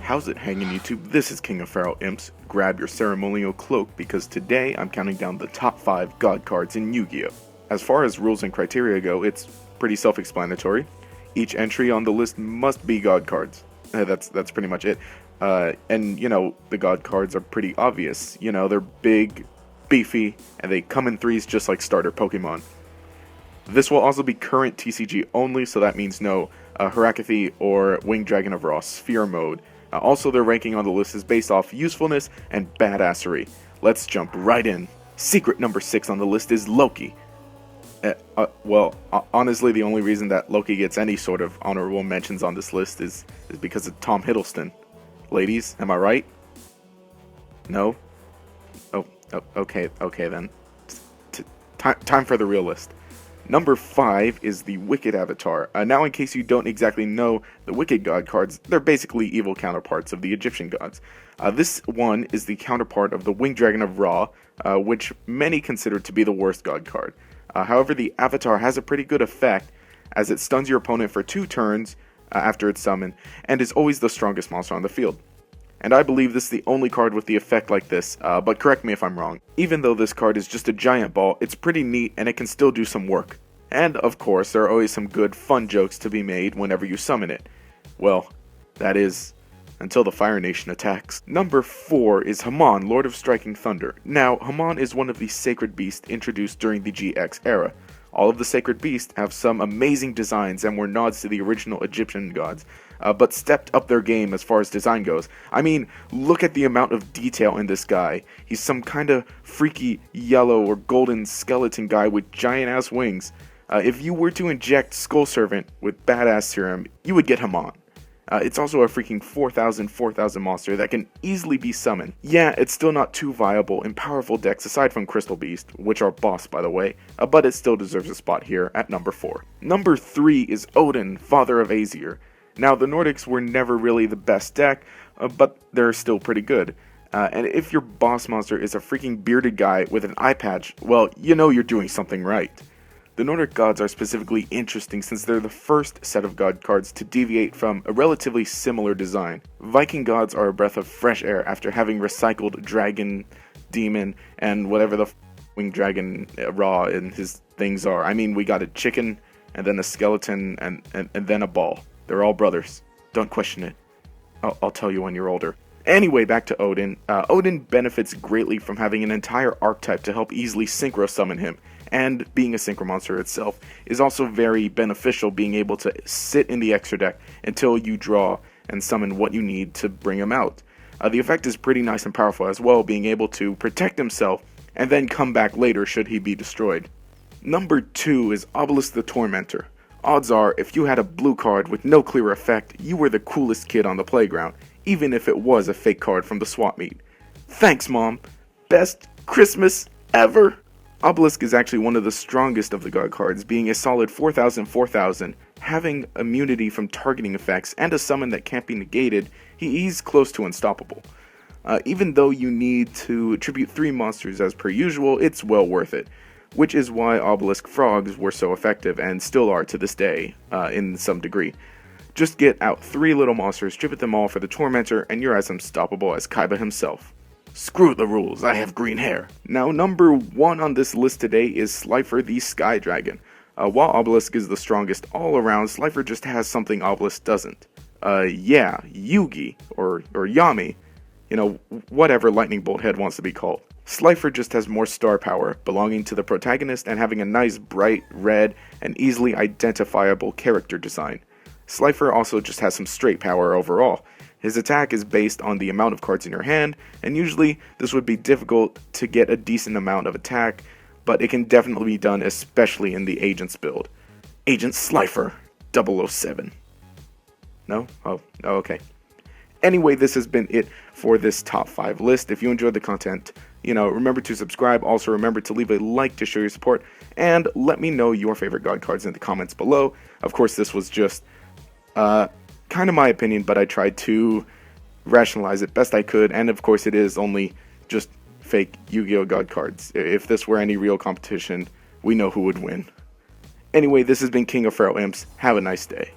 How's it hanging, YouTube? This is King of Feral Imps. Grab your ceremonial cloak because today I'm counting down the top 5 god cards in Yu-Gi-Oh! As far as rules and criteria go, it's pretty self-explanatory. Each entry on the list must be god cards. That's pretty much it. And you know, the god cards are pretty obvious. You know, they're big, beefy, and they come in threes just like starter Pokemon. This will also be current TCG only, so that means no Harakathy or Winged Dragon of Ra Sphere mode. Also, their ranking on the list is based off usefulness and badassery. Let's jump right in. Secret number 6 on the list is Loki. Honestly, the only reason that Loki gets any sort of honorable mentions on this list is because of Tom Hiddleston. Ladies, am I right? No? Oh, okay then. Time for the real list. Number 5 is the Wicked Avatar. Now, in case you don't exactly know the Wicked God cards, they're basically evil counterparts of the Egyptian gods. This one is the counterpart of the Winged Dragon of Ra, which many consider to be the worst god card. However, the Avatar has a pretty good effect, as it stuns your opponent for 2 turns after it's summoned, and is always the strongest monster on the field. And I believe this is the only card with the effect like this, but correct me if I'm wrong. Even though this card is just a giant ball, it's pretty neat and it can still do some work. And of course, there are always some good fun jokes to be made whenever you summon it. Well, that is, until the Fire Nation attacks. Number 4 is Haman, Lord of Striking Thunder. Now, Haman is one of the sacred beasts introduced during the GX era. All of the sacred beasts have some amazing designs and were nods to the original Egyptian gods, but stepped up their game as far as design goes. I mean, look at the amount of detail in this guy. He's some kind of freaky yellow or golden skeleton guy with giant ass wings. If you were to inject Skull Servant with badass serum, you would get Haman. It's also a freaking 4,000 monster that can easily be summoned. Yeah, it's still not too viable in powerful decks aside from Crystal Beast, which are boss by the way, but it still deserves a spot here at number 4. Number 3 is Odin, Father of Aesir. Now, the Nordics were never really the best deck, but they're still pretty good. And if your boss monster is a freaking bearded guy with an eye patch, well, you know you're doing something right. The Nordic gods are specifically interesting since they're the first set of god cards to deviate from a relatively similar design. Viking gods are a breath of fresh air after having recycled dragon, demon, and whatever the winged dragon Ra and his things are. I mean, we got a chicken, and then a skeleton, and then a ball. They're all brothers. Don't question it. I'll tell you when you're older. Anyway, back to Odin. Odin benefits greatly from having an entire archetype to help easily synchro summon him. And being a synchro monster itself is also very beneficial, being able to sit in the extra deck until you draw and summon what you need to bring him out. The effect is pretty nice and powerful as well, being able to protect himself and then come back later should he be destroyed. Number 2 is Obelisk the Tormentor. Odds are, if you had a blue card with no clear effect, you were the coolest kid on the playground, even if it was a fake card from the swap meet. Thanks, Mom. Best Christmas ever! Obelisk is actually one of the strongest of the god cards, being a solid 4,000, having immunity from targeting effects and a summon that can't be negated. He's close to unstoppable. Even though you need to attribute 3 monsters as per usual, it's well worth it, which is why Obelisk frogs were so effective and still are to this day, in some degree. Just get out 3 little monsters, tribute them all for the Tormentor, and you're as unstoppable as Kaiba himself. Screw the rules, I have green hair. Now, number 1 on this list today is Slifer the Sky Dragon. While Obelisk is the strongest all around, Slifer just has something Obelisk doesn't. Yeah, Yugi, or Yami, you know, whatever Lightning Bolt Head wants to be called. Slifer just has more star power, belonging to the protagonist and having a nice bright red and easily identifiable character design. Slifer also just has some straight power overall. His attack is based on the amount of cards in your hand, and usually this would be difficult to get a decent amount of attack, but it can definitely be done, especially in the Agents build. Agent Slifer 007. No? Oh, okay. Anyway, this has been it for this top 5 list. If you enjoyed the content, remember to subscribe. Also, remember to leave a like to show your support, and let me know your favorite god cards in the comments below. Of course, this was just kind of my opinion, but I tried to rationalize it best I could, and of course it is only just fake Yu-Gi-Oh! God cards. If this were any real competition, we know who would win. Anyway, this has been King of Feral Imps. Have a nice day.